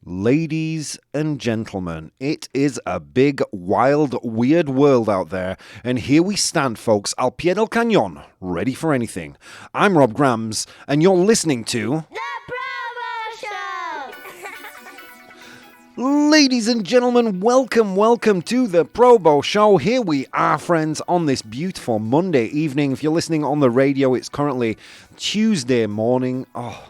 Ladies and gentlemen, it is a big, wild, weird world out there, and here we stand, folks, al pie del cañón, ready for anything. I'm Rob Grams, and you're listening to... The ProBoh Show! Ladies and gentlemen, welcome to the ProBoh Show. Here we are, friends, on this beautiful Monday evening. If you're listening on the radio, it's currently Tuesday morning. Oh,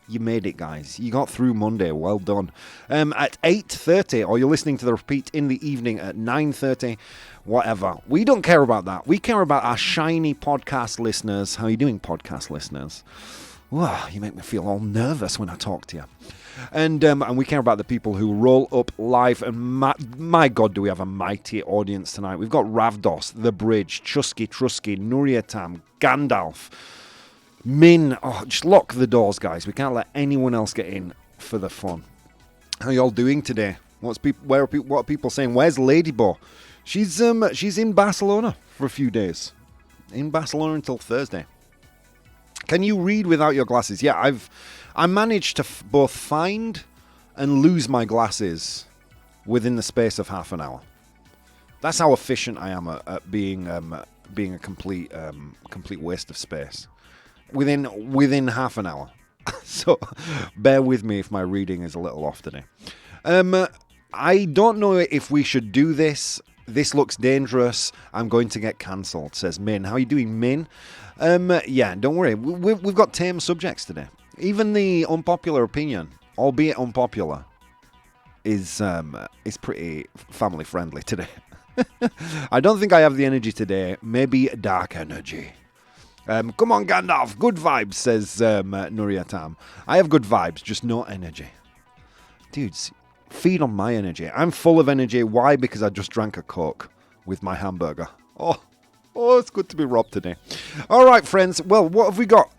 you made it, guys. You got through Monday. Well done. At 8:30, or you're listening to the repeat in the evening at 9:30, whatever. We don't care about that. We care about our shiny podcast listeners. How are you doing, podcast listeners? Wow, you make me feel all nervous when I talk to you. And we care about the people who roll up live. And my God, do we have a mighty audience tonight. We've got Ravdos, The Bridge, Chusky Trusky, Nuriatam, Gandalf, Min. Oh, just lock the doors, guys. We can't let anyone else get in for the fun. How y'all doing today? What are people saying? Where's Ladybo? She's in Barcelona for a few days. In Barcelona until Thursday. Can you read without your glasses? Yeah, I managed to both find and lose my glasses within the space of half an hour. That's how efficient I am at being a complete waste of space. Within half an hour. So bear with me if my reading is a little off today. I don't know if we should do this. This looks dangerous. I'm going to get cancelled, says Min. How are you doing, Min? Yeah, don't worry. We've got tame subjects today. Even the unpopular opinion, albeit unpopular, is pretty family friendly today. I don't think I have the energy today. Maybe dark energy. Come on, Gandalf. Good vibes, says Nuriatam. I have good vibes, just no energy. Dudes, feed on my energy. I'm full of energy. Why? Because I just drank a Coke with my hamburger. Oh, it's good to be Rob today. All right, friends. Well, what have we got?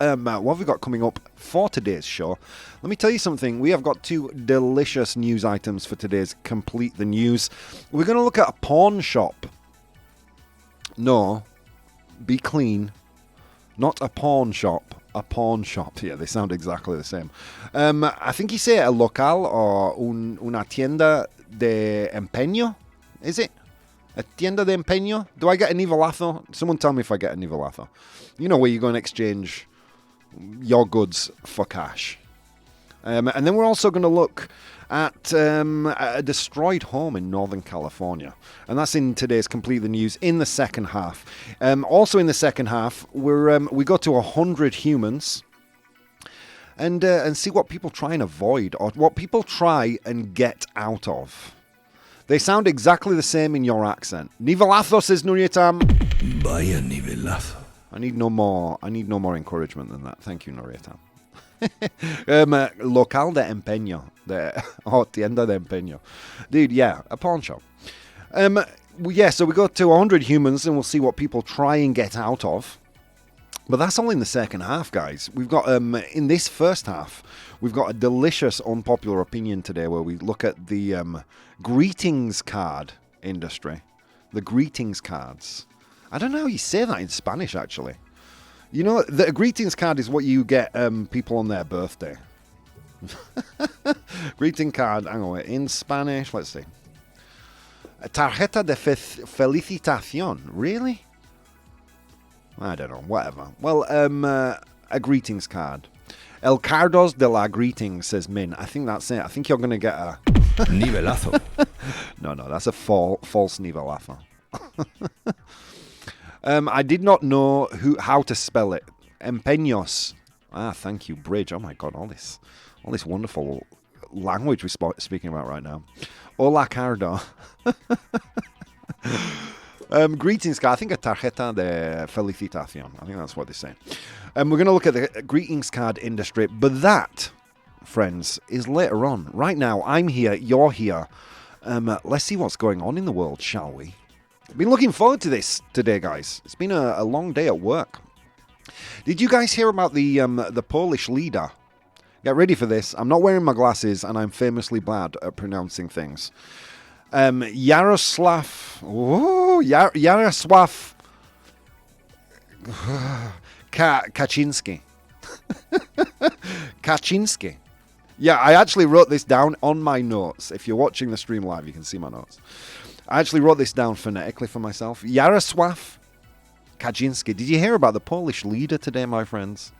Coming up for today's show? Let me tell you something. We have got two delicious news items for today's Complete the News. We're going to look at a pawn shop. No, be clean. Not a pawn shop. A pawn shop. Yeah, they sound exactly the same. I think you say a local or una tienda de empeño. Is it? A tienda de empeño? Do I get a nivelazo? Someone tell me if I get a nivelazo. You know, where you go and exchange your goods for cash. And then we're also going to look at a destroyed home in Northern California. And that's in today's Complete the News in the second half. Also in the second half, we go to 100 humans and see what people try and avoid or what people try and get out of. They sound exactly the same in your accent. Nivelazo, says Nurietam. Vaya nivelazo. I need no more encouragement than that. Thank you, Nurietam. Local de empeño. Tienda de empeño. Dude, yeah, a pawn shop. So we go to 100 humans and we'll see what people try and get out of. But that's all in the second half, guys. We've got, in this first half, we've got a delicious unpopular opinion today where we look at the greetings card industry. The greetings cards. I don't know how you say that in Spanish, actually. You know, the greetings card is what you get people on their birthday. Greeting card, hang on, in Spanish, let's see. Tarjeta de felicitación, really? I don't know, whatever. Well, a greetings card. El Cardos de la Greetings, says Min. I think that's it. I think you're going to get a... Nivelazo. No, that's a false nivelazo. I did not know how to spell it. Empeños. Thank you, Bridge. Oh my God, all this wonderful language we're speaking about right now. Hola, Cardo. Greetings card. I think a tarjeta de felicitación. I think that's what they say. We're going to look at the greetings card industry, but that, friends, is later on. Right now, I'm here, you're here. Let's see what's going on in the world, shall we? I've been looking forward to this today, guys. It's been a long day at work. Did you guys hear about the Polish leader? Get ready for this. I'm not wearing my glasses, and I'm famously bad at pronouncing things. Jarosław Kaczynski. Kaczynski. Yeah, I actually wrote this down on my notes. If you're watching the stream live, you can see my notes. I actually wrote this down phonetically for myself. Jarosław Kaczynski. Did you hear about the Polish leader today, my friends?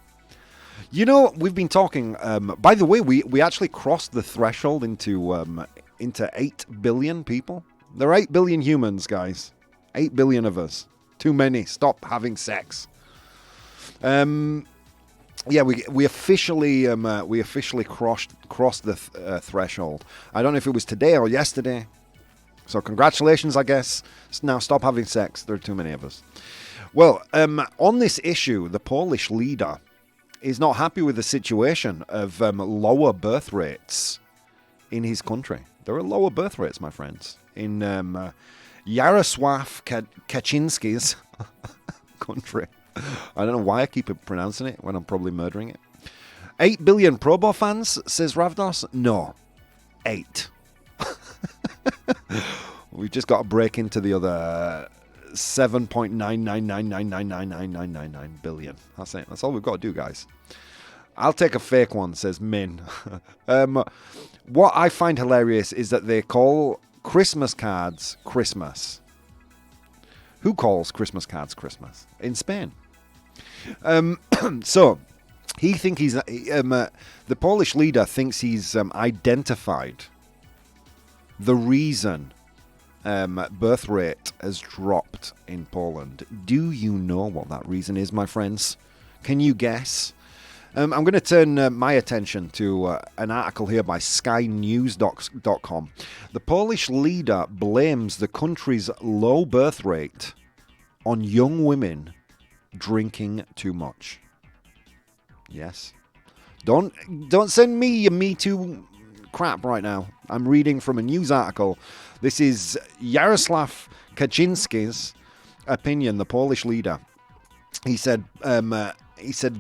You know, we've been talking. By the way, we actually crossed the threshold into 8 billion people. There are 8 billion humans, guys. 8 billion of us. Too many. Stop having sex. Yeah, we officially crossed the threshold. I don't know if it was today or yesterday. So congratulations, I guess. Now stop having sex. There are too many of us. Well, on this issue, the Polish leader is not happy with the situation of lower birth rates in his country. There are lower birth rates, my friends, in Jarosław Kaczynski's country. I don't know why I keep pronouncing it when I'm probably murdering it. 8 billion ProBoh fans, says Ravdos. No, 8. We've just got to break into the other 7.999999999 billion. That's it. That's all we've got to do, guys. I'll take a fake one, says Min. What I find hilarious is that they call Christmas cards Christmas. Who calls Christmas cards Christmas? In Spain. So, he think he's the Polish leader thinks he's identified the reason birth rate has dropped in Poland. Do you know what that reason is, my friends? Can you guess? I'm going to turn my attention to an article here by SkyNews.com. The Polish leader blames the country's low birth rate on young women drinking too much. Yes. Don't send me your Me Too crap right now. I'm reading from a news article. This is Jarosław Kaczynski's opinion, the Polish leader. He said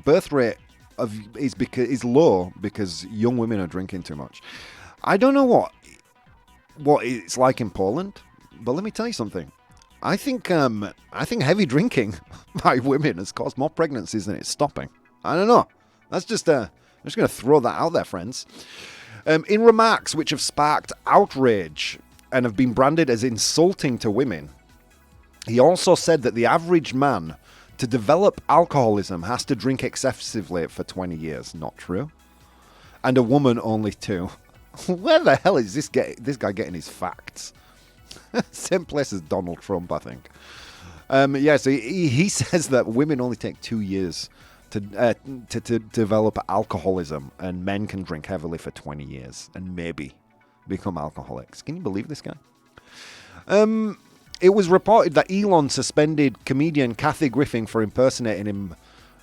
birth rate is low because young women are drinking too much. I don't know what it's like in Poland, but let me tell you something. I think heavy drinking by women has caused more pregnancies than it's stopping. I don't know. That's just I'm just going to throw that out there, friends. In remarks which have sparked outrage and have been branded as insulting to women, he also said that the average man to develop alcoholism has to drink excessively for 20 years. Not true. And a woman only 2. Where the hell is this guy getting his facts? Same place as Donald Trump, I think. So he says that women only take 2 years to develop alcoholism, and men can drink heavily for 20 years and maybe become alcoholics. Can you believe this guy? It was reported that Elon suspended comedian Kathy Griffin for impersonating him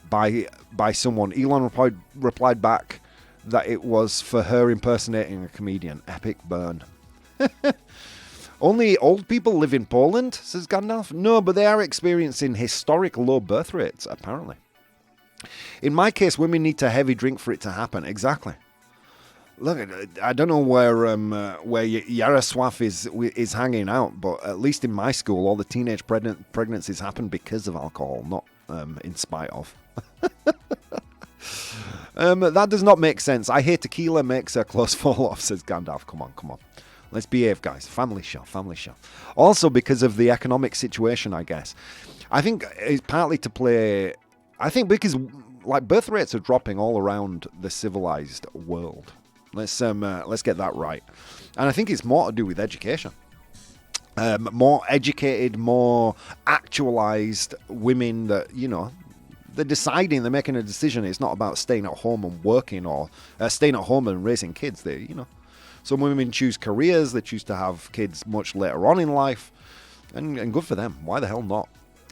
by someone. Elon replied back that it was for her impersonating a comedian. Epic burn. Only old people live in Poland, says Gandalf. No, but they are experiencing historic low birth rates, apparently. In my case, women need to heavy drink for it to happen. Exactly. Look, I don't know where Jarosław is hanging out, but at least in my school, all the teenage pregnancies happen because of alcohol, not in spite of. That does not make sense. I hear tequila makes her clothes fall off, says Gandalf. Come on. Let's behave, guys. Family show. Also because of the economic situation, I guess. I think it's partly to play... I think because birth rates are dropping all around the civilized world. Let's get that right. And I think it's more to do with education. More educated, more actualized women that, they're making a decision. It's not about staying at home and working or staying at home and raising kids. Some women choose careers. They choose to have kids much later on in life. And good for them. Why the hell not?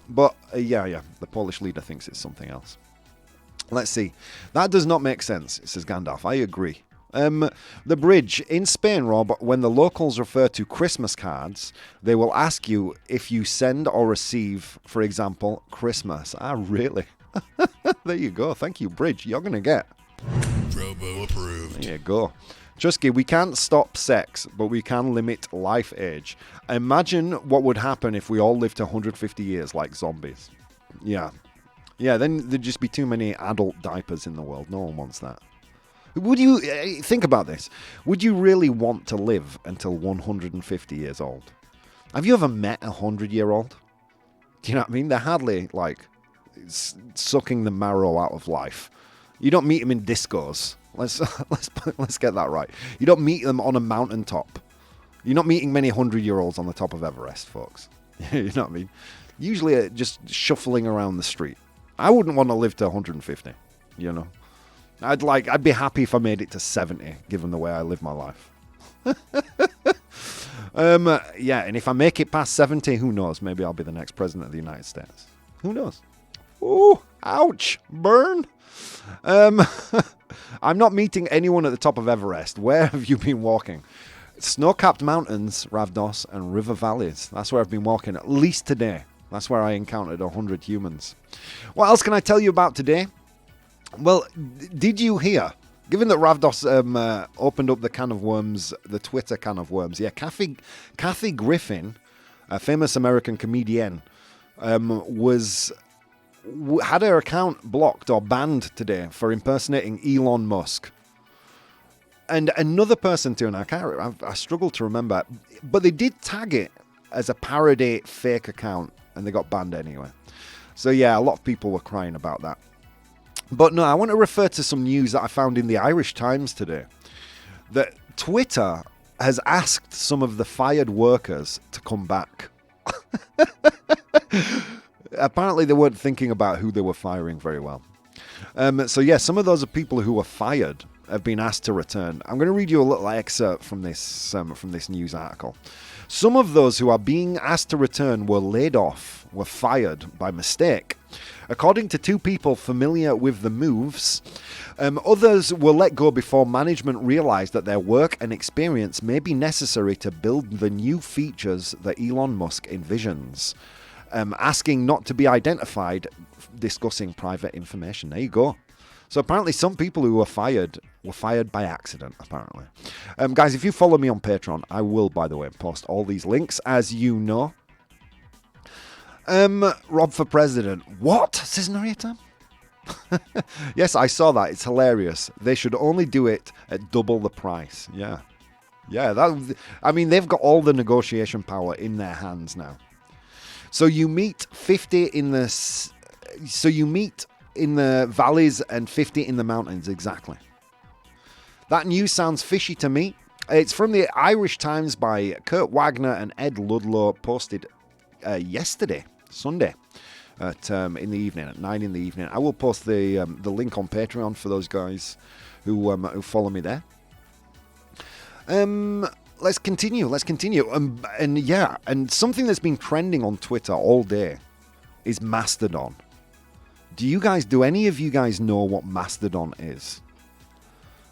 But, the Polish leader thinks it's something else. Let's see. That does not make sense, says Gandalf. I agree. The bridge. In Spain, Rob, when the locals refer to Christmas cards, they will ask you if you send or receive, for example, Christmas. Ah, really? There you go. Thank you, Bridge. You're going to get. ProBoh approved. There you go. Chusky, we can't stop sex, but we can limit life age. Imagine what would happen if we all lived to 150 years like zombies. Yeah, then there'd just be too many adult diapers in the world. No one wants that. Would you think about this? Would you really want to live until 150 years old? Have you ever met a 100-year-old? Do you know what I mean? They're hardly like sucking the marrow out of life. You don't meet them in discos. Let's get that right. You don't meet them on a mountaintop. You're not meeting many 100-year-olds on the top of Everest, folks. You know what I mean? Usually just shuffling around the street. I wouldn't want to live to 150, you know. I'd be happy if I made it to 70, given the way I live my life. Yeah, and if I make it past 70, who knows? Maybe I'll be the next president of the United States. Who knows? Ooh, ouch, burn. I'm not meeting anyone at the top of Everest. Where have you been walking? Snow-capped mountains, Ravdos, and river valleys. That's where I've been walking, at least today. That's where I encountered 100 humans. What else can I tell you about today? Well, did you hear? Given that Ravdos opened up the can of worms, the Twitter can of worms, yeah, Kathy Griffin, a famous American comedian, had her account blocked or banned today for impersonating Elon Musk. And another person too, and I struggle to remember, but they did tag it as a parody fake account, and they got banned anyway. So yeah, a lot of people were crying about that. But no, I want to refer to some news that I found in the Irish Times today. That Twitter has asked some of the fired workers to come back. Apparently they weren't thinking about who they were firing very well. So yeah, some of those people who were fired have been asked to return. I'm going to read you a little excerpt from this news article. Some of those who are being asked to return were laid off, were fired by mistake. According to two people familiar with the moves, others were let go before management realized that their work and experience may be necessary to build the new features that Elon Musk envisions. Asking not to be identified, discussing private information. There you go. So apparently some people who were fired by accident, apparently. Guys, if you follow me on Patreon, I will, by the way, post all these links, as you know. Rob for president. What? Says Narita. Yes, I saw that. It's hilarious. They should only do it at double the price. Yeah. They've got all the negotiation power in their hands now. So you meet 50 in the... So you meet in the valleys and 50 in the mountains, exactly. That news sounds fishy to me. It's from the Irish Times by Kurt Wagner and Ed Ludlow, posted yesterday, Sunday, in the evening, at 9 in the evening. I will post the link on Patreon for those guys who follow me there. Let's continue. And something that's been trending on Twitter all day is Mastadon. Do any of you guys know what Mastodon is?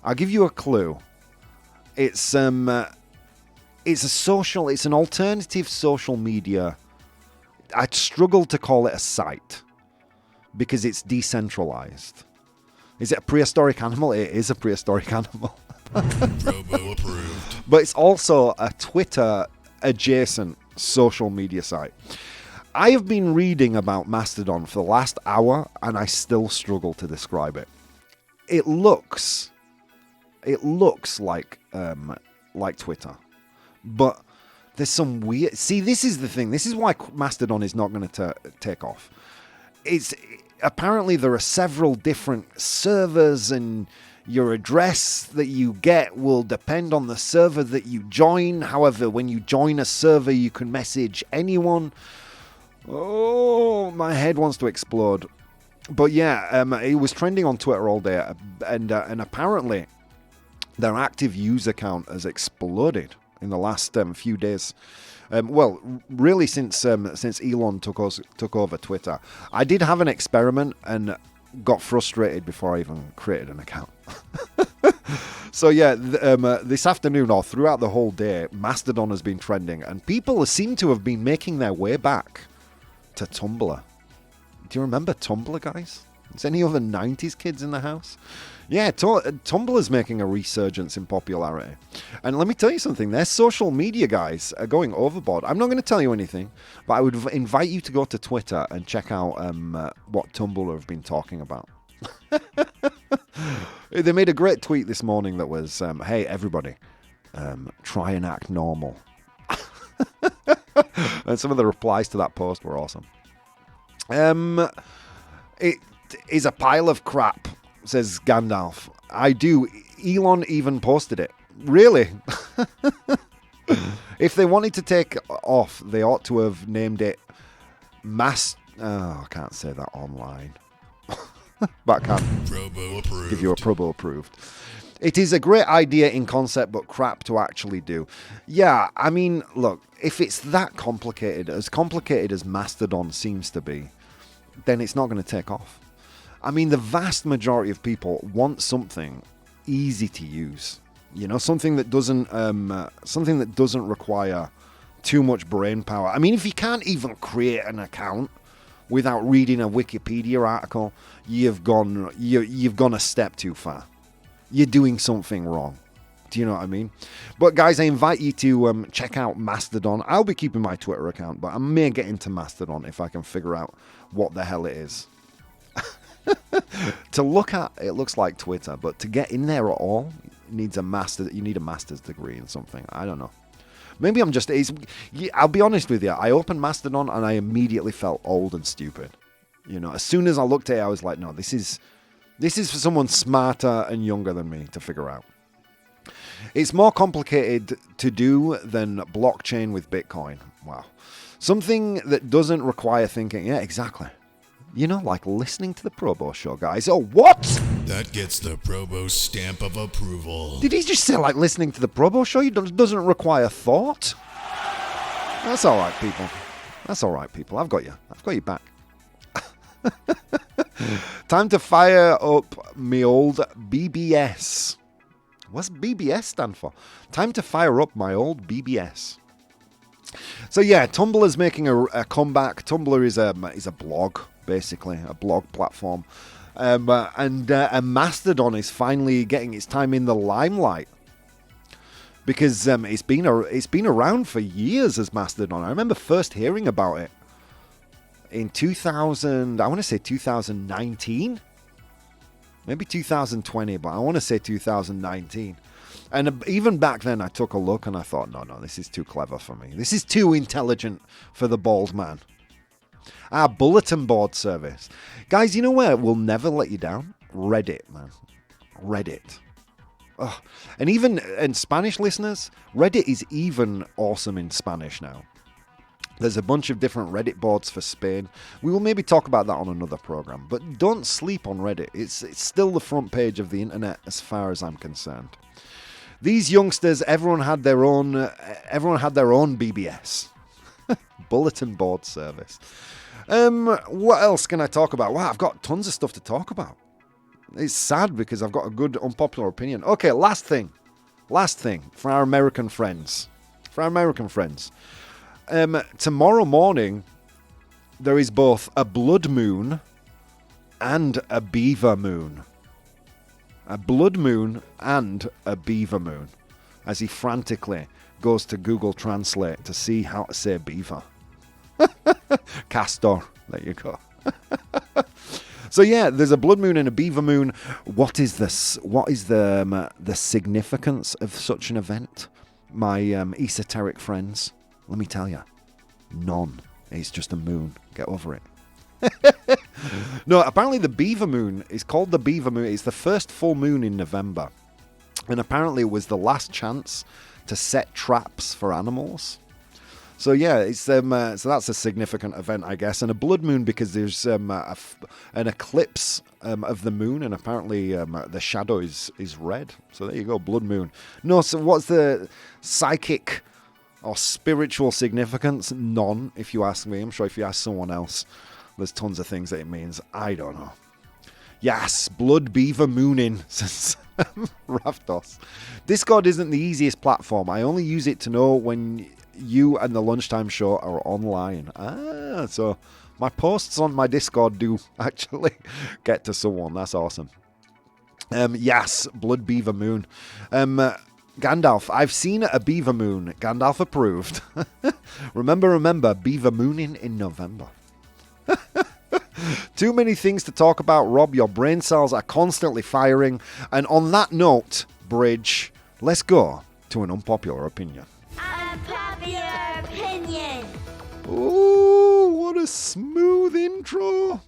I'll give you a clue. It's an alternative social media. I'd struggle to call it a site because it's decentralized. Is it a prehistoric animal? It is a prehistoric animal. ProBoh approved. But it's also a Twitter adjacent social media site. I have been reading about Mastodon for the last hour, and I still struggle to describe it. It looks like Twitter, but there's some weird... See, this is the thing. This is why Mastodon is not going to take off. Apparently there are several different servers, and your address that you get will depend on the server that you join. However, when you join a server, you can message anyone. Oh, my head wants to explode. But yeah, it was trending on Twitter all day, and apparently their active user count has exploded in the last few days. Really since Elon took over Twitter. I did have an experiment and got frustrated before I even created an account. So yeah, this afternoon or throughout the whole day, Mastodon has been trending, and people seem to have been making their way back to Tumblr. Do you remember Tumblr, guys? Is any other 90s kids in the house? Yeah, Tumblr is making a resurgence in popularity. And let me tell you something, their social media guys are going overboard. I'm not going to tell you anything, but I would invite you to go to Twitter and check out what Tumblr have been talking about. They made a great tweet this morning that was, hey, everybody, try and act normal. And some of the replies to that post were awesome. It is a pile of crap, says Gandalf. I do. Elon even posted it. Really? If they wanted to take off, they ought to have named it I can't say that online. But I can ProBoh approved. give you a ProBoh approved. It is a great idea in concept, but crap to actually do. Yeah, I mean, look, if it's that complicated as Mastadon seems to be, then it's not going to take off. I mean, the vast majority of people want something easy to use. You know, something that doesn't require too much brain power. I mean, if you can't even create an account without reading a Wikipedia article, you've gone a step too far. You're doing something wrong. Do you know what I mean? But guys, I invite you to check out Mastadon. I'll be keeping my Twitter account, but I may get into Mastodon if I can figure out what the hell it is. To look at, it looks like Twitter, but to get in there at all, you need a master's degree in something. I don't know. Maybe I'm just... I'll be honest with you. I opened Mastodon and I immediately felt old and stupid. You know, as soon as I looked at it, I was like, no, this is for someone smarter and younger than me to figure out. It's more complicated to do than blockchain with Bitcoin. Wow. Something that doesn't require thinking. Yeah, exactly. You know, like listening to the ProBoh Show, guys. Oh, what? That gets the ProBoh stamp of approval. Did he just say like listening to the ProBoh Show? It doesn't require thought? That's all right, people. That's all right, people. I've got you. I've got you back. Time to fire up me old BBS. What's BBS stand for? Time to fire up my old BBS. So yeah, Tumblr is making a comeback. Tumblr is a blog, basically a blog platform, and Mastodon is finally getting its time in the limelight because it's been around for years as Mastodon. I remember first hearing about it in 2000. I want to say 2019, maybe 2020, but I want to say 2019. And even back then, I took a look and I thought, no, this is too clever for me. This is too intelligent for the bald man. Our bulletin board service. Guys, you know where it will never let you down? Reddit, man. Reddit. Oh. And even in Spanish listeners, Reddit is even awesome in Spanish now. There's a bunch of different Reddit boards for Spain. We will maybe talk about that on another program. But don't sleep on Reddit. It's still the front page of the internet as far as I'm concerned. These youngsters, everyone had their own BBS, bulletin board service. What else can I talk about? Wow, I've got tons of stuff to talk about. It's sad because I've got a good unpopular opinion. Okay, last thing for our American friends. Tomorrow morning, there is both a blood moon and a beaver moon. A blood moon and a beaver moon, as he frantically goes to Google Translate to see how to say beaver. Castor, there you go. So yeah, there's a blood moon and a beaver moon. What is this? What is the significance of such an event, my esoteric friends? Let me tell you, none. It's just a moon. Get over it. No, apparently the beaver moon is called the beaver moon. It's the first full moon in November, and apparently it was the last chance to set traps for animals. So yeah, it's so that's a significant event, I guess, and a blood moon because there's an eclipse of the moon, and apparently the shadow is red. So there you go, blood moon. No, so what's the psychic or spiritual significance? None, if you ask me. I'm sure if you ask someone else, there's tons of things that it means. I don't know. Yes, blood beaver mooning, says Raftos. Discord isn't the easiest platform. I only use it to know when you and the lunchtime show are online. So my posts on my Discord do actually get to someone. That's awesome. Yes, blood beaver moon. Gandalf, I've seen a beaver moon. Gandalf approved. Remember, beaver mooning in November. Too many things to talk about, Rob. Your brain cells are constantly firing. And on that note, Bridge, let's go to an unpopular opinion. Unpopular opinion. Ooh, what a smooth intro.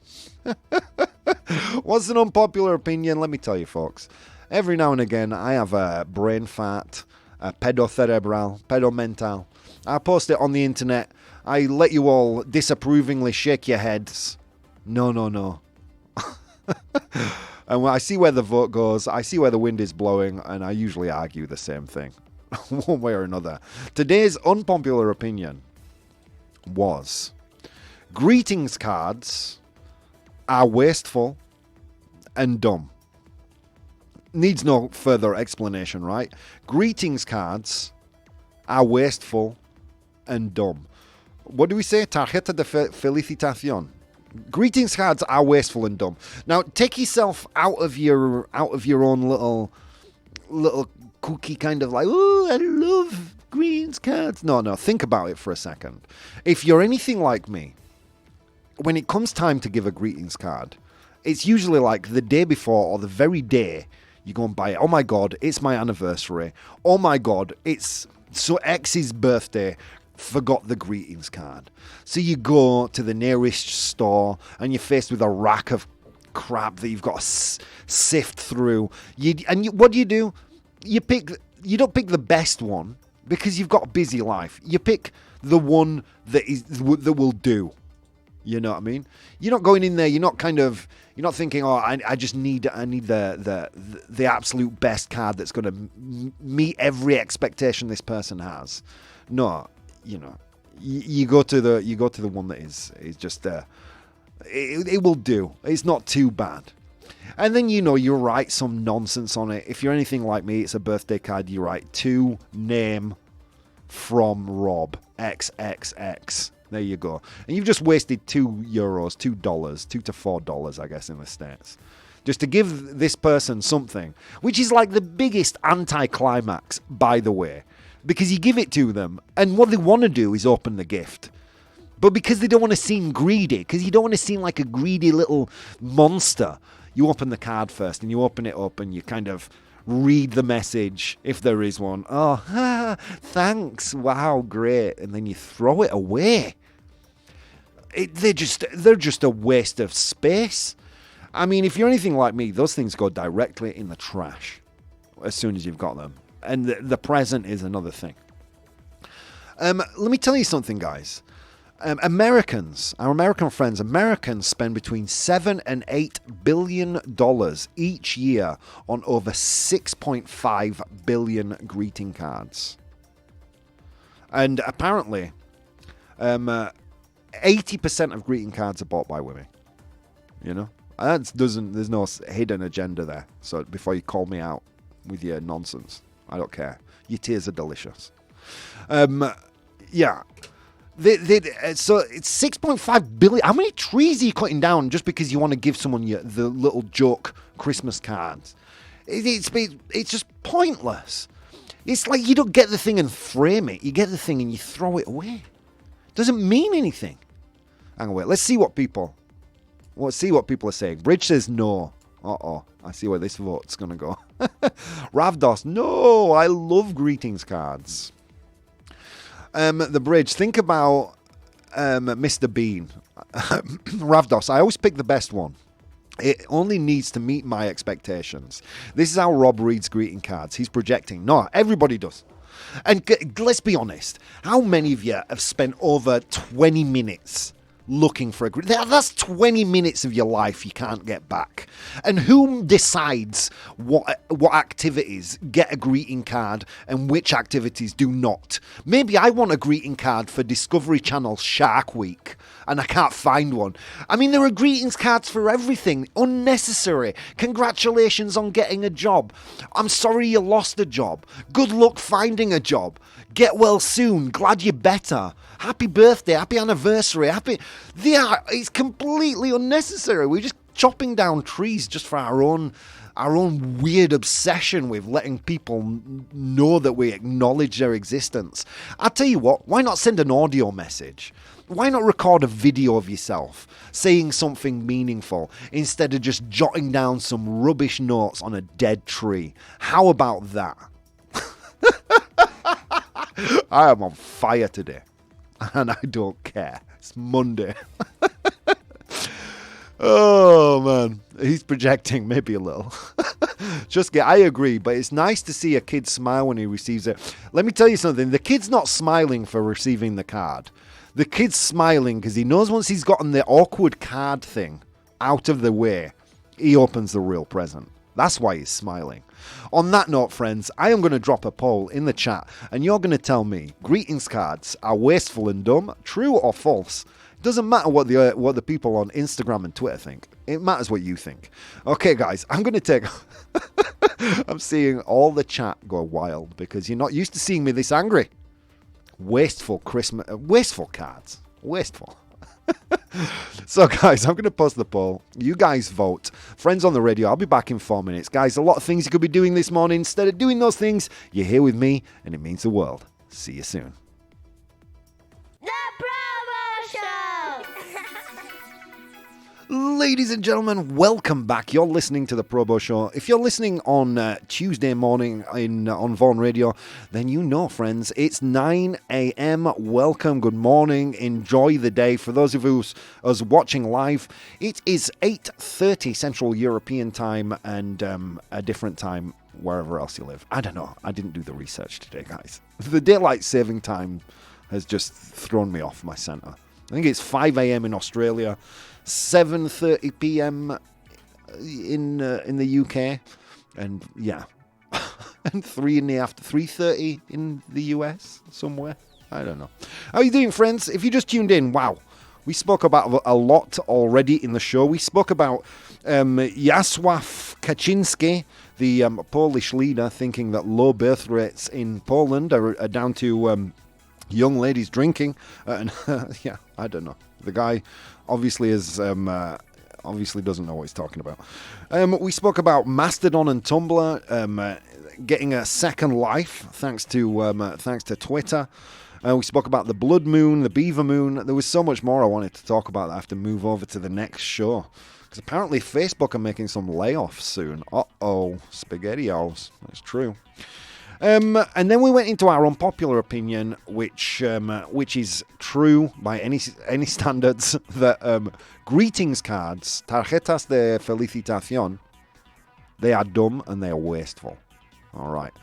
What's an unpopular opinion? Let me tell you, folks. Every now and again, I have a brain fart, a pedocerebral, pedomental. I post it on the internet. I let you all disapprovingly shake your heads. No. And when I see where the vote goes, I see where the wind is blowing, and I usually argue the same thing, one way or another. Today's unpopular opinion was greetings cards are wasteful and dumb. Needs no further explanation, right? Greetings cards are wasteful and dumb. What do we say? Tarjeta de felicitación. Greetings cards are wasteful and dumb. Now, take yourself out of your own little cookie kind of like, oh, I love greetings cards. No, think about it for a second. If you're anything like me, when it comes time to give a greetings card, it's usually like the day before or the very day you go and buy it. Oh my God, it's my anniversary. Oh my God, it's so X's birthday. Forgot the greetings card. So you go to the nearest store and you're faced with a rack of crap that you've got to sift through. What do? You don't pick the best one because you've got a busy life. You pick the one that will do. You know what I mean? You're not going in there. You're not thinking, oh, I need the absolute best card that's going to meet every expectation this person has. No. You go to the one that is just it will do. It's not too bad. And then you write some nonsense on it. If you're anything like me, it's a birthday card. You write to name from Rob XXX. There you go. And you've just wasted €2, $2 to $4, I guess, in the States. Just to give this person something, which is like the biggest anticlimax, by the way. Because you give it to them, and what they want to do is open the gift. But because they don't want to seem greedy, because you don't want to seem like a greedy little monster, you open the card first, and you open it up, and you kind of read the message, if there is one. Oh, thanks, wow, great. And then you throw it away. They're just a waste of space. I mean, if you're anything like me, those things go directly in the trash as soon as you've got them. And the present is another thing. Let me tell you something, guys. Our American friends spend between $7 and $8 billion each year on over 6.5 billion greeting cards. And apparently, 80% of greeting cards are bought by women. There's no hidden agenda there. So before you call me out with your nonsense, I don't care. Your tears are delicious. Yeah. So it's 6.5 billion. How many trees are you cutting down just because you want to give someone the little joke Christmas cards? It's just pointless. It's like you don't get the thing and frame it. You get the thing and you throw it away. It doesn't mean anything. Hang on, wait. Let's see what people are saying. Bridge says no. Uh-oh. I see where this vote's going to go. Ravdos, no, I love greetings cards. The Bridge, think about Mr. Bean. Ravdos, I always pick the best one. It only needs to meet my expectations. This is how Rob reads greeting cards. He's projecting. No, everybody does. And let's be honest. How many of you have spent over 20 minutes looking for a greeting? That's 20 minutes of your life you can't get back. And who decides what activities get a greeting card and which activities do not? Maybe I want a greeting card for Discovery Channel's Shark Week and I can't find one. I mean, there are greetings cards for everything. Unnecessary. Congratulations on getting a job. I'm sorry you lost a job. Good luck finding a job. Get well soon. Glad you're better. Happy birthday. Happy anniversary. It's completely unnecessary. We just chopping down trees just for our own weird obsession with letting people know that we acknowledge their existence. I'll tell you what, why not send an audio message? Why not record a video of yourself saying something meaningful instead of just jotting down some rubbish notes on a dead tree? How about that? I am on fire today, and I don't care. It's Monday. Oh, man. He's projecting maybe a little. I agree, but it's nice to see a kid smile when he receives it. Let me tell you something. The kid's not smiling for receiving the card. The kid's smiling because he knows once he's gotten the awkward card thing out of the way, he opens the real present. That's why he's smiling. On that note, friends, I am going to drop a poll in the chat, and you're going to tell me greetings cards are wasteful and dumb, true or false. Doesn't matter what the people on Instagram and Twitter think. It matters what you think. Okay, guys, I'm going to take... I'm seeing all the chat go wild because you're not used to seeing me this angry. Wasteful Christmas... wasteful cards. Wasteful. So, guys, I'm going to post the poll. You guys vote. Friends on the radio, I'll be back in 4 minutes. Guys, a lot of things you could be doing this morning. Instead of doing those things, you're here with me, and it means the world. See you soon. Ladies and gentlemen, welcome back. You're listening to the ProBoh Show. If you're listening on Tuesday morning on Vaughan Radio, then you know, friends, it's 9 a.m. Welcome, good morning, enjoy the day. For those of us watching live, it is 8:30 Central European time and a different time wherever else you live. I don't know. I didn't do the research today, guys. The daylight saving time has just thrown me off my center. I think it's 5 a.m. in Australia, 7:30 p.m. in the UK, and yeah, and 3:30 in the US somewhere. I don't know. How are you doing, friends? If you just tuned in, wow, we spoke about a lot already in the show. We spoke about Jarosław Kaczynski, the Polish leader, thinking that low birth rates in Poland are down to young ladies drinking, and yeah, I don't know. The guy obviously obviously doesn't know what he's talking about. We spoke about Mastadon and Tumblr getting a second life thanks to Twitter. We spoke about the blood moon, the beaver moon. There was so much more I wanted to talk about that I have to move over to the next show. Because apparently Facebook are making some layoffs soon. Uh-oh, SpaghettiOs. That's true. And then we went into our unpopular opinion, which is true by any standards, that greetings cards, tarjetas de felicitación, they are dumb and they are wasteful. All right.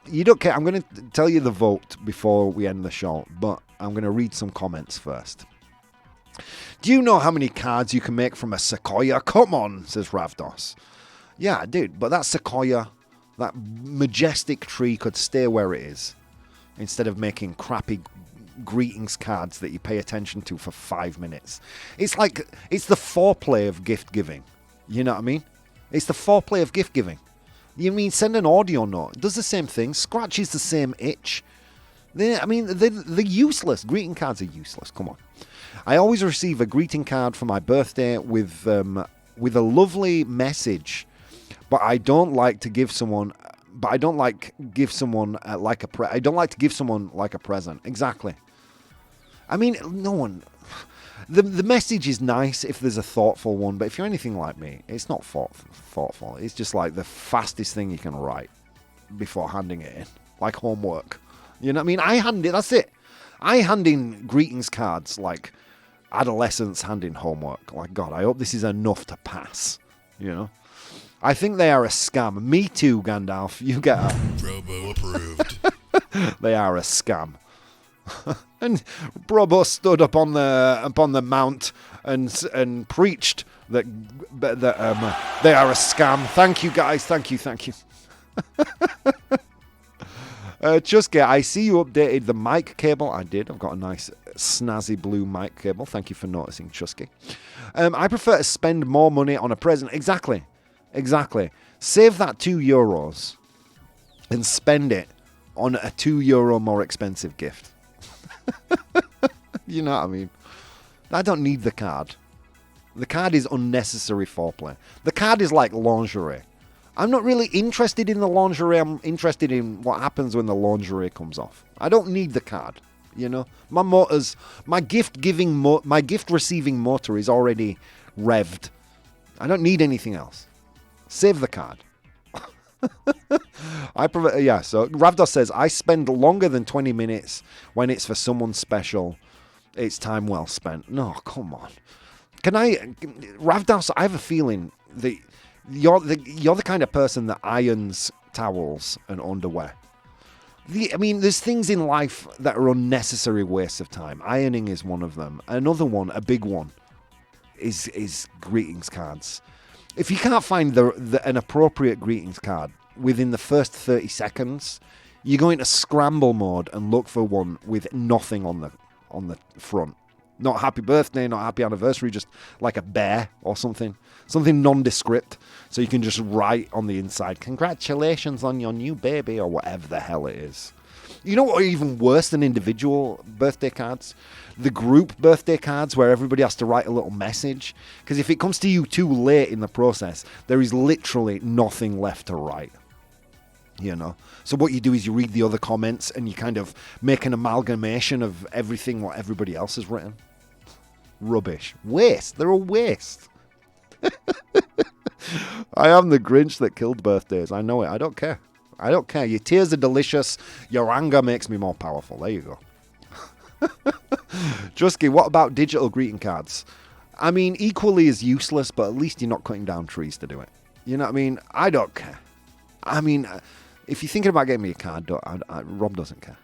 You don't care. I'm going to tell you the vote before we end the show, but I'm going to read some comments first. Do you know how many cards you can make from a sequoia? Come on, says Ravdos. Yeah, dude, but that sequoia... that majestic tree could stay where it is instead of making crappy greetings cards that you pay attention to for 5 minutes. It's like, it's the foreplay of gift giving. You know what I mean? It's the foreplay of gift giving. You mean send an audio note. It does the same thing. Scratches the same itch. They're useless. Greeting cards are useless. Come on. I always receive a greeting card for my birthday with a lovely message. But I don't like to give someone. I don't like to give someone like a present. Exactly. I mean, no one. The message is nice if there's a thoughtful one, but if you're anything like me, it's not thoughtful. It's just like the fastest thing you can write before handing it in, like homework. You know what I mean? That's it. I hand in greetings cards like adolescents hand in homework. Like, God, I hope this is enough to pass. You know. I think they are a scam. Me too, Gandalf. You get a... ProBoh approved. They are a scam. And ProBoh stood up on the mount and preached that they are a scam. Thank you, guys. Thank you. Chusky, I see you updated the mic cable. I did. I've got a nice snazzy blue mic cable. Thank you for noticing, Chusky. I prefer to spend more money on a present. Exactly. Save that €2 and spend it on a €2 more expensive gift. You know what I mean? I don't need the card. The card is unnecessary foreplay. The card is like lingerie. I'm not really interested in the lingerie. I'm interested in what happens when the lingerie comes off. I don't need the card. You know, my gift receiving motor is already revved. I don't need anything else. Save the card. So Ravdos says, I spend longer than 20 minutes when it's for someone special. It's time well spent. No, come on. Ravdos, I have a feeling that you're the kind of person that irons towels and underwear. There's things in life that are unnecessary wastes of time. Ironing is one of them. Another one, a big one, is greetings cards. If you can't find an appropriate greetings card within the first 30 seconds, you go into scramble mode and look for one with nothing on the front. Not happy birthday, not happy anniversary, just like a bear or something. Something nondescript. So you can just write on the inside, congratulations on your new baby, or whatever the hell it is. You know what are even worse than individual birthday cards? The group birthday cards where everybody has to write a little message. Because if it comes to you too late in the process, there is literally nothing left to write. You know? So what you do is you read the other comments and you kind of make an amalgamation of everything what everybody else has written. Rubbish. Waste. They're a waste. I am the Grinch that killed birthdays. I know it. I don't care. I don't care. Your tears are delicious. Your anger makes me more powerful. There you go. Jusky, what about digital greeting cards? I mean, equally as useless, but at least you're not cutting down trees to do it. You know what I mean? I don't care. I mean, if you're thinking about getting me a card, Rob doesn't care.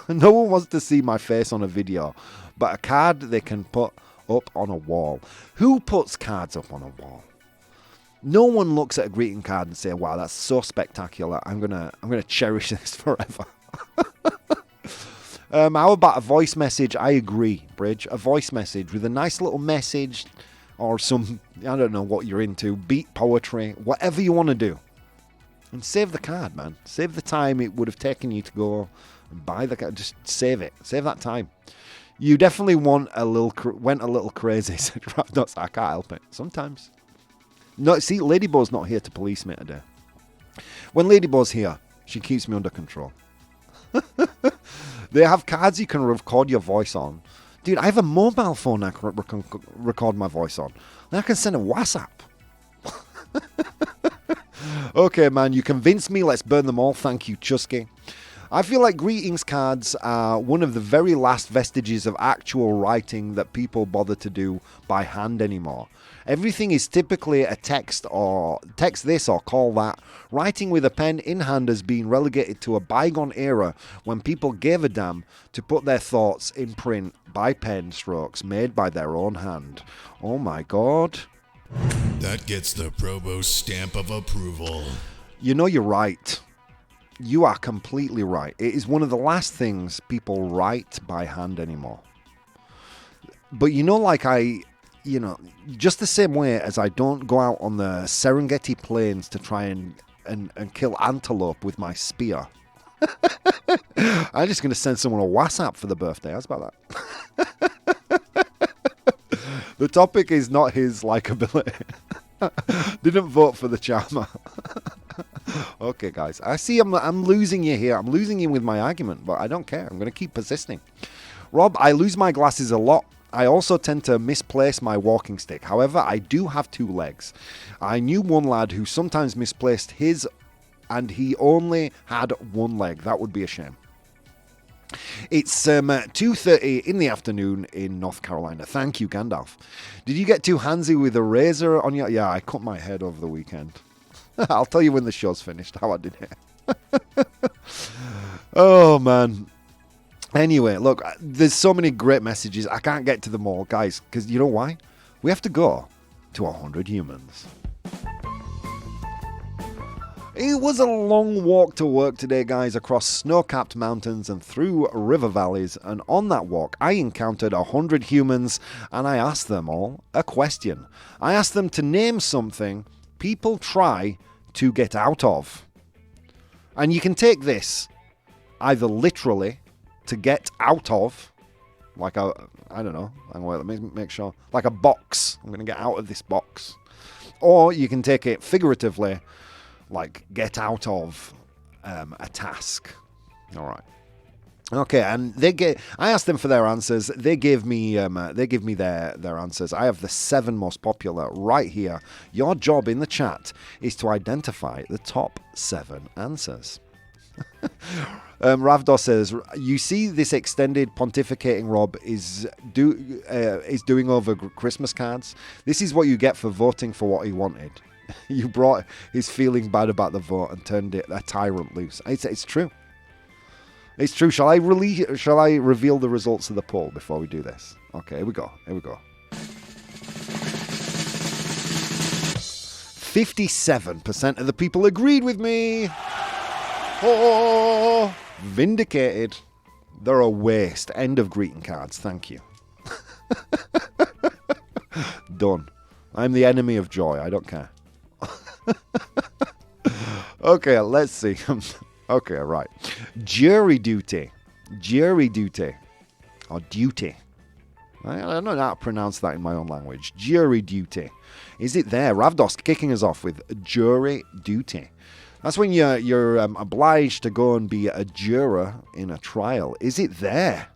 No one wants to see my face on a video, but a card they can put up on a wall. Who puts cards up on a wall? No one looks at a greeting card and say, wow, that's so spectacular. I'm gonna cherish this forever. How about a voice message? I agree, Bridge. A voice message with a nice little message or some, I don't know what you're into, beat poetry, whatever you want to do. And save the card, man. Save the time it would have taken you to go and buy the card. Just save it. Save that time. You definitely went a little crazy, said Ravdos. I can't help it. Sometimes. No, see, Ladybow's not here to police me today. When Ladybow's here, she keeps me under control. They have cards you can record your voice on. Dude, I have a mobile phone I can record my voice on. Then I can send a WhatsApp. Okay, man, you convinced me. Let's burn them all. Thank you, Chusky. I feel like greetings cards are one of the very last vestiges of actual writing that people bother to do by hand anymore. Everything is typically a text this or call that. Writing with a pen in hand has been relegated to a bygone era when people gave a damn to put their thoughts in print by pen strokes made by their own hand. Oh my God. That gets the ProBoh stamp of approval. You know, you're right. You are completely right. It is one of the last things people write by hand anymore. But you know, just the same way as I don't go out on the Serengeti plains to try and kill antelope with my spear. I'm just going to send someone a WhatsApp for the birthday. How's about that? The topic is not his likability. Didn't vote for the charmer. Okay, guys. I see I'm losing you here. I'm losing you with my argument, but I don't care. I'm going to keep persisting. Rob, I lose my glasses a lot. I also tend to misplace my walking stick. However, I do have two legs. I knew one lad who sometimes misplaced his, and he only had one leg. That would be a shame. It's 2:30 in the afternoon in North Carolina. Thank you, Gandalf. Did you get too handsy with a razor on your... Yeah, I cut my head over the weekend. I'll tell you when the show's finished how I did it. Oh, man. Anyway, look, there's so many great messages. I can't get to them all, guys, because you know why? We have to go to 100 humans. It was a long walk to work today, guys, across snow-capped mountains and through river valleys. And on that walk, I encountered 100 humans, and I asked them all a question. I asked them to name something people try to get out of. And you can take this either literally, to get out of, Like I don't know. Hang on, let me make sure. Like a box. I'm going to get out of this box. Or you can take it figuratively, like get out of a task. All right. Okay, and I asked them for their answers. They gave me their answers. I have the 7 most popular right here. Your job in the chat is to identify the top 7 answers. Ravdos says, you see this extended pontificating Rob is doing over Christmas cards. This is what you get for voting for what he wanted. You brought his feelings bad about the vote and turned it a tyrant loose. It's true. It's true. Shall I reveal the results of the poll before we do this? Okay, here we go. 57% of the people agreed with me. Oh, vindicated. They're a waste. End of greeting cards. Thank you. Done. I'm the enemy of joy. I don't care. Okay, let's see. Okay, right. Jury duty. Or duty. I don't know how to pronounce that in my own language. Jury duty. Is it there? Ravdos kicking us off with jury duty. That's when you're obliged to go and be a juror in a trial. Is it there?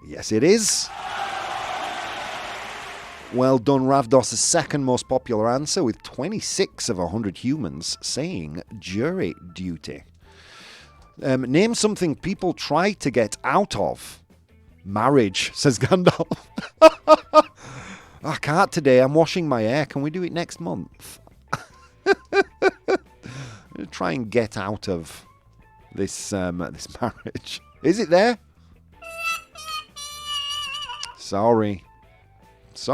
Yes, it is. Well done, Ravdos' second most popular answer, with 26 of 100 humans saying jury duty. Name something people try to get out of. Marriage, says Gandalf. I can't today. I'm washing my hair. Can we do it next month? Try and get out of this marriage. Is it there? Sorry. It's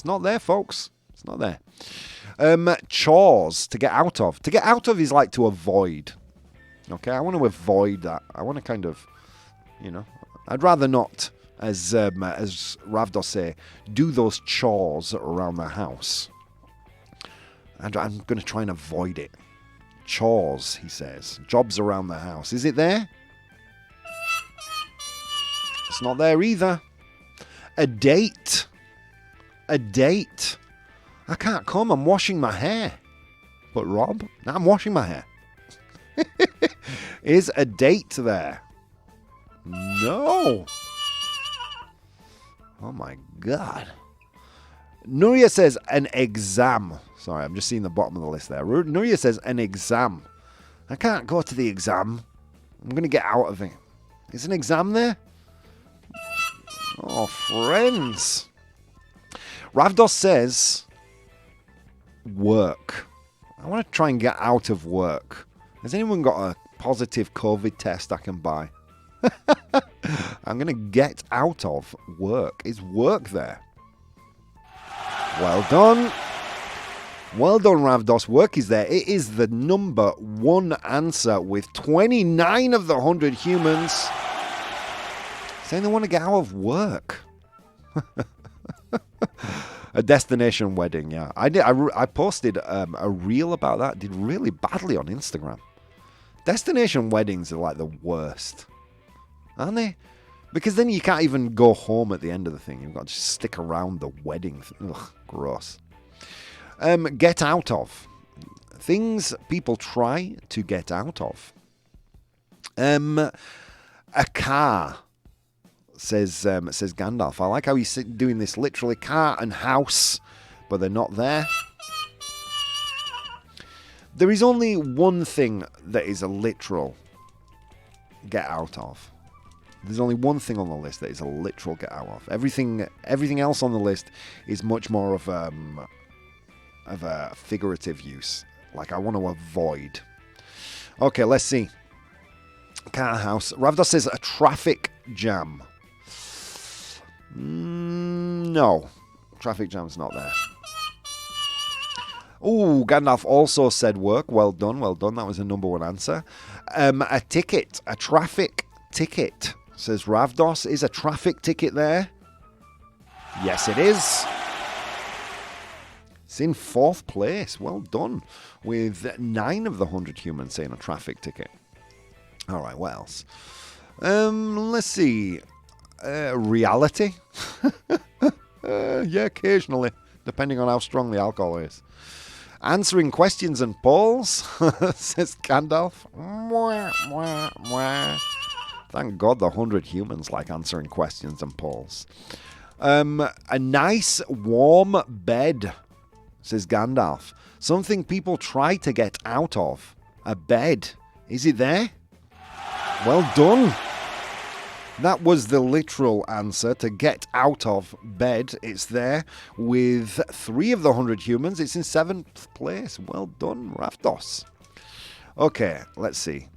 not there, folks. It's not there. Chores to get out of. To get out of is like to avoid. Okay, I want to avoid that. I want to kind of, I'd rather not, as Ravdos say, do those chores around the house. I'm going to try and avoid it. Chores, he says. Jobs around the house. Is it there? It's not there either. A date. I can't come. I'm washing my hair. But Rob, I'm washing my hair. Is a date there? No. Oh my God. Nuria says an exam. Sorry, I'm just seeing the bottom of the list there. Nuria says an exam. I can't go to the exam. I'm going to get out of it. Is an exam there? Oh, friends. Ravdos says work. I want to try and get out of work. Has anyone got a positive COVID test I can buy? I'm going to get out of work. Is work there? Well done. Well done, Ravdos. Work is there. It is the number 1 answer with 29 of the 100 humans saying they want to get out of work. A destination wedding, yeah. I posted a reel about that. Did really badly on Instagram. Destination weddings are like the worst, aren't they? Because then you can't even go home at the end of the thing. You've got to just stick around the wedding. Ugh, gross. Get out of. Things people try to get out of. A car, says Gandalf. I like how he's doing this literally. Car and house, but they're not there. There is only one thing that is a literal get out of. There's only one thing on the list that is a literal get out of. Everything else on the list is much more of a figurative use. Like I want to avoid. Okay, let's see. Car, house. Ravdos says a traffic jam. No. Traffic jam's not there. Oh, Gandalf also said work. Well done. That was a number 1 answer. A ticket. A traffic ticket, says Ravdos. Is a traffic ticket there? Yes, it is. It's in 4th place. Well done. With 9 of the 100 humans saying a traffic ticket. All right, what else? Let's see. Reality? Yeah, occasionally, depending on how strong the alcohol is. Answering questions and polls, says Gandalf. Mwah, mwah, mwah. Thank God the 100 humans like answering questions and polls. A nice warm bed, says Gandalf. Something people try to get out of. A bed. Is it there? Well done. That was the literal answer, to get out of bed. It's there with 3 of the 100 humans. It's in 7th place. Well done, Ravdos. Okay, let's see.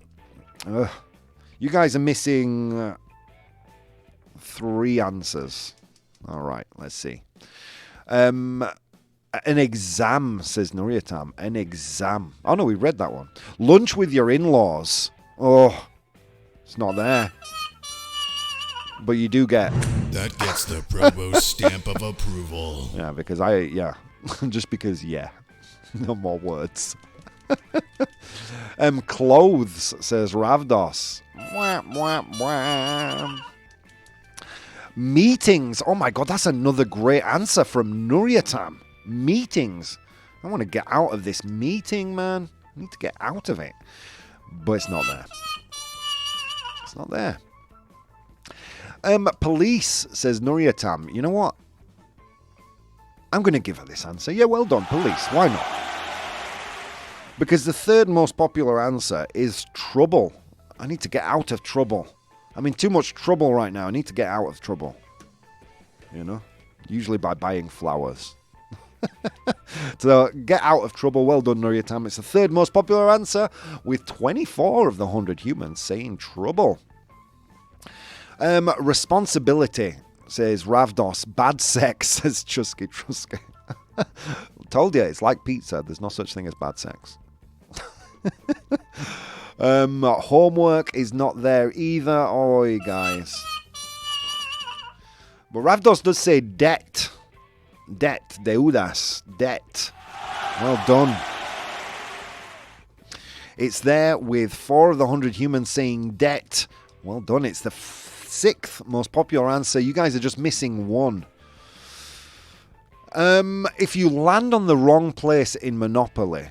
You guys are missing 3 answers. All right, let's see. An exam, says Nuriatam. An exam. Oh, no, we read that one. Lunch with your in-laws. Oh, it's not there. But you do get... That gets the ProBoh stamp of approval. Yeah, because just because, yeah. No more words. Clothes, says Ravdos. Wah, wah, wah. Meetings. Oh my God, that's another great answer from Nuriatam. Meetings. I want to get out of this meeting, man. I need to get out of it. But it's not there. It's not there. Police, says Nuriatam. You know what? I'm going to give her this answer. Yeah, well done, police. Why not? Because the 3rd most popular answer is trouble. I need to get out of trouble. I'm in too much trouble right now. I need to get out of trouble. You know? Usually by buying flowers. So, get out of trouble. Well done, Nuriatam. It's the 3rd most popular answer, with 24 of the 100 humans saying trouble. Responsibility, says Ravdos. Bad sex, says Chusky Trusky. Told you, it's like pizza. There's no such thing as bad sex. Homework is not there either. Oi, guys. But Ravdos does say debt. Debt. Deudas. Debt. Well done. It's there with 4 of the 100 humans saying debt. Well done. It's the 6th most popular answer. You guys are just missing 1. If you land on the wrong place in Monopoly,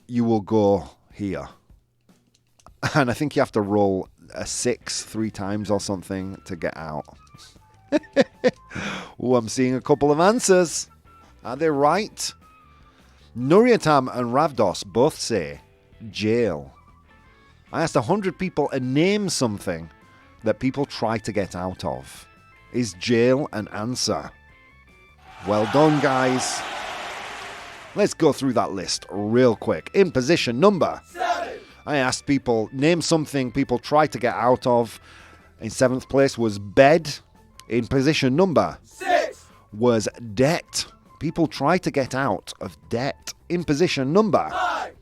you will go here. And I think you have to roll a 6 3 times or something to get out. Oh, I'm seeing a couple of answers. Are they right? Nuriatam and Ravdos both say jail. I asked 100 people to name something that people try to get out of. Is jail an answer? Well done, guys. Let's go through that list real quick. In position number 7, I asked people, name something people try to get out of. In 7th place was bed. In position number 6 was debt. People try to get out of debt. In position number 5.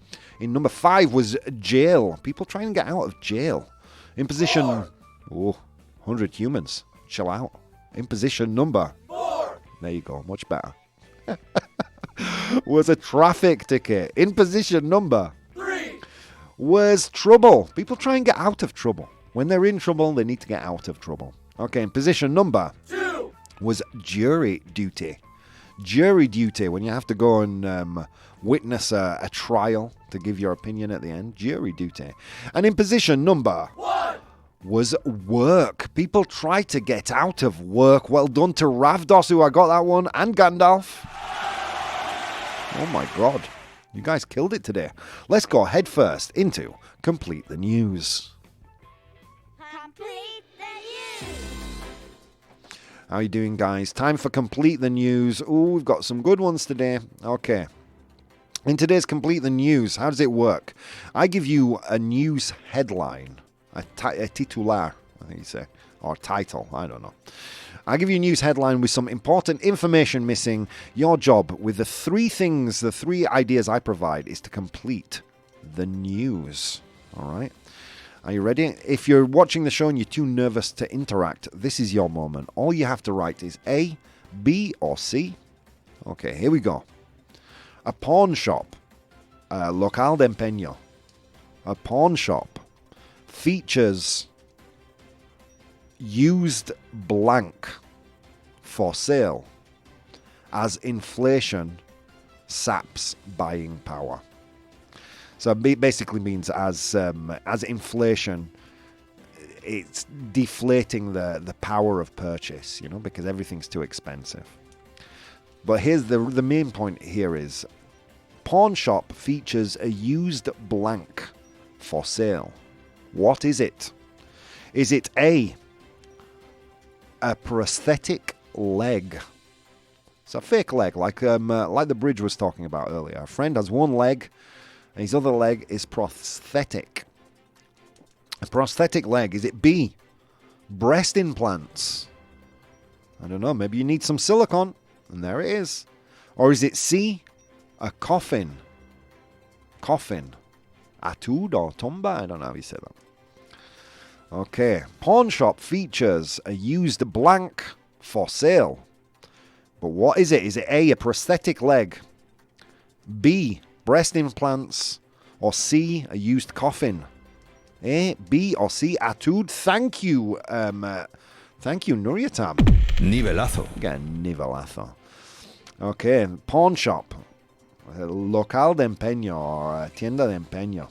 In number 5 was jail. People trying to get out of jail. In position... 100 humans. Chill out. In position number 4. There you go. Much better. Was a traffic ticket. In position number 3 was trouble. People try and get out of trouble. When they're in trouble, they need to get out of trouble. Okay, in position number 2 was jury duty. Jury duty, when you have to go and witness a trial to give your opinion at the end. Jury duty. And in position number 1 was work. People try to get out of work. Well done to Ravdos, who I got that one, and Gandalf. Oh my God. You guys killed it today. Let's go head first into Complete the News. Complete the news. How are you doing, guys? Time for Complete the News. Ooh, we've got some good ones today. Okay. In today's Complete the News, how does it work? I give you a news headline, a titular, I think you say, or title, I don't know. I give you a news headline with some important information missing. Your job with the 3 ideas I provide is to complete the news. All right? Are you ready? If you're watching the show and you're too nervous to interact, this is your moment. All you have to write is A, B, or C. Okay, here we go. A pawn shop. Local de empeño. A pawn shop features used blank for sale as inflation saps buying power. So it basically means as inflation, it's deflating the power of purchase, because everything's too expensive. But here's the main point here is pawn shop features a used blank for sale. What is it? Is it A prosthetic leg? It's a fake leg, like the bridge was talking about earlier. A friend has one leg, and his other leg is prosthetic. A prosthetic leg. Is it B, breast implants? I don't know. Maybe you need some silicone, and there it is. Or is it C, a coffin? Coffin. Atud or tumba? I don't know how you say that. Okay. Pawn shop features a used blank for sale. But what is it? Is it A, a prosthetic leg, B, breast implants, or C, a used coffin? A, B, or C, atud? Thank you, Nuriatam. Nivelazo. Again, nivelazo. Okay, pawn shop, local de empeño or tienda de empeño.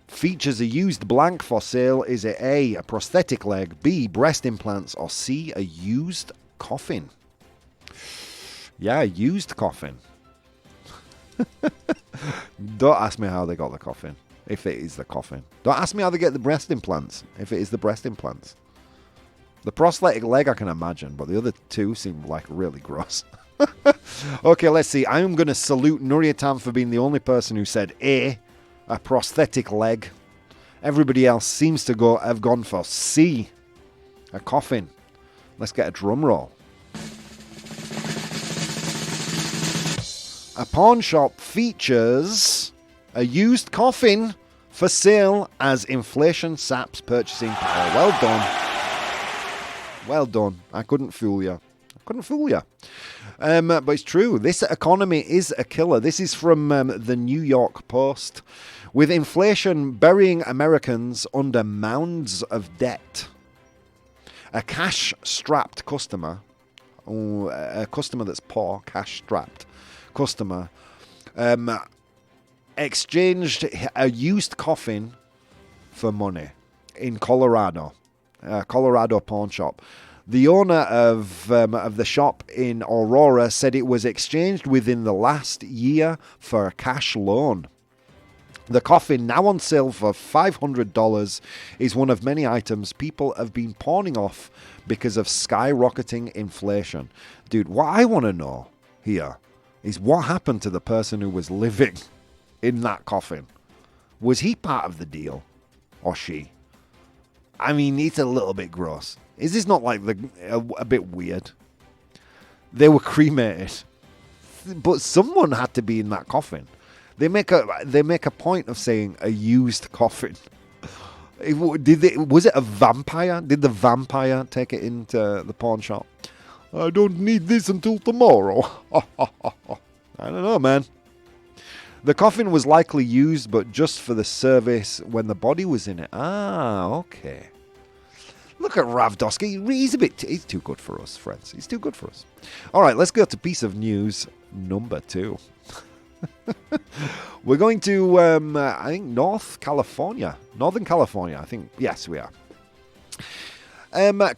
Features a used blank for sale. Is it A, a prosthetic leg, B, breast implants, or C, a used coffin? Yeah, used coffin. Don't ask me how they got the coffin, if it is the coffin. Don't ask me how they get the breast implants, if it is the breast implants. The prosthetic leg I can imagine, but the other two seem like really gross. Okay, let's see. I'm going to salute Nuriatam for being the only person who said A, a prosthetic leg. Everybody else seems to have gone for C, a coffin. Let's get a drum roll. A pawn shop features a used coffin for sale as inflation saps purchasing power. Well done. Well done. I couldn't fool you. But it's true. This economy is a killer. This is from the New York Post. With inflation burying Americans under mounds of debt, a cash-strapped customer, a customer that's poor, cash-strapped customer, exchanged a used coffin for money in Colorado, Colorado pawn shop. The owner of the shop in Aurora said it was exchanged within the last year for a cash loan. The coffin, now on sale for $500, is one of many items people have been pawning off because of skyrocketing inflation. Dude, what I want to know here is what happened to the person who was living in that coffin. Was he part of the deal? Or she? I mean, it's a little bit gross. Is this not like a bit weird? They were cremated, but someone had to be in that coffin. They make a point of saying a used coffin. Was it a vampire? Did the vampire take it into the pawn shop? I don't need this until tomorrow. I don't know, man. The coffin was likely used, but just for the service when the body was in it. Ah, okay. Look at Ravdosky. He's too good for us, friends. He's too good for us. All right, let's go to piece of news number 2. We're going to, I think, Northern California, I think. Yes, we are.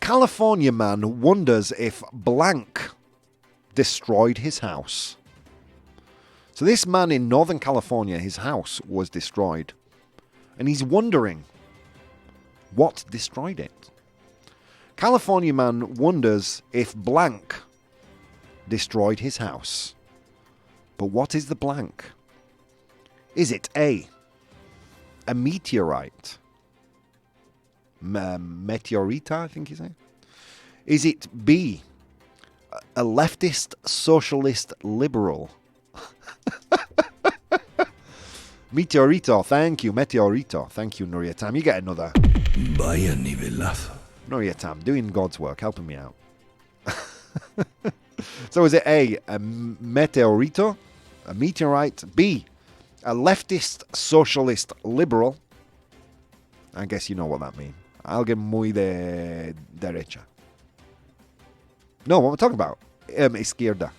California man wonders if blank destroyed his house. So this man in Northern California, his house was destroyed. And he's wondering what destroyed it. California man wonders if blank destroyed his house. But what is the blank? Is it A, a meteorite? Meteorita, I think you say. Is it B, a leftist socialist liberal? Meteorito, thank you, Meteorito. Thank you, Nuriatam. You get another. Vaya nivelazo. Nuriatam, doing God's work, helping me out. So is it A, meteorito, a meteorite, B, a leftist socialist liberal? I guess you know what that means. Alguien muy de derecha. No, what am I talking about? Izquierda.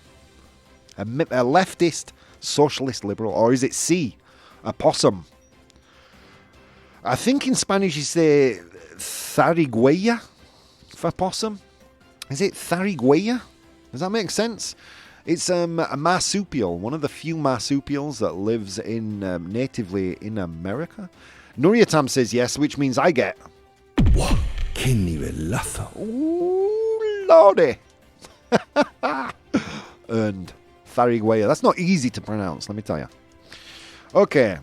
A leftist, socialist, liberal. Or is it C? A possum. I think in Spanish you say zarigüeya for possum. Is it zarigüeya? Does that make sense? It's a marsupial, one of the few marsupials that lives in natively in America. Nuriatam says yes, which means I get... ¡Wow! ¡Qué nivelazo! Ooh, lordy. Earned. Zarigüeya. That's not easy to pronounce, let me tell you. Okay.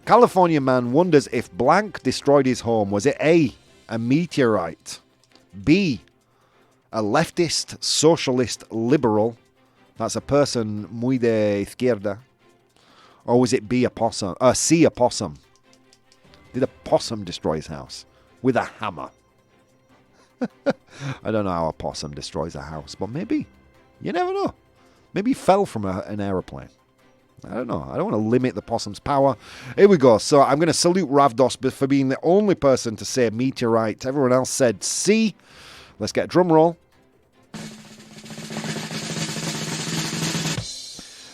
California man wonders if blank destroyed his home. Was it A, a meteorite? B, a leftist, socialist, liberal? That's a person muy de izquierda. Or was it B, a possum? C, a possum? Did a possum destroy his house? With a hammer. I don't know how a possum destroys a house, but maybe. You never know. Maybe he fell from an aeroplane. I don't know. I don't want to limit the possum's power. Here we go. So I'm going to salute Ravdos for being the only person to say meteorite. Everyone else said C. Let's get a drum roll.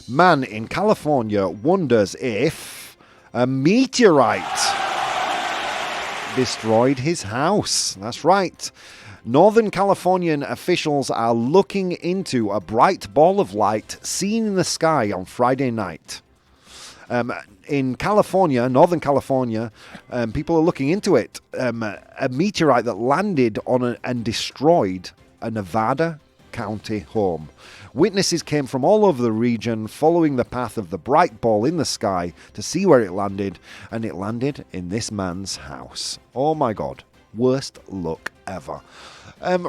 Man in California wonders if a meteorite destroyed his house. That's right. Northern Californian officials are looking into a bright ball of light seen in the sky on Friday night. In California, Northern California, people are looking into it. A meteorite that landed on and destroyed a Nevada County home. Witnesses came from all over the region following the path of the bright ball in the sky to see where it landed, and it landed in this man's house. Oh my God. Worst luck ever.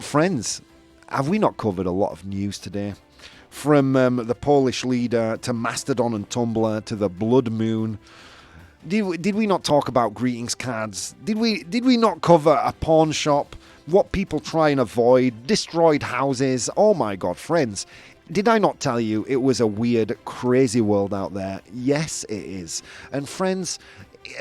Friends, have we not covered a lot of news today? From the Polish leader to Mastadon and Tumblr to the blood moon. Did we not talk about greetings cards? Did we not cover a pawn shop? What people try and avoid? Destroyed houses? Oh my God, friends. Did I not tell you it was a weird, crazy world out there? Yes, it is. And friends,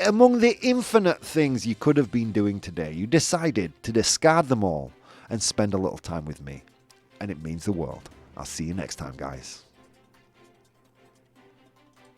among the infinite things you could have been doing today, you decided to discard them all and spend a little time with me. And it means the world. I'll see you next time, guys.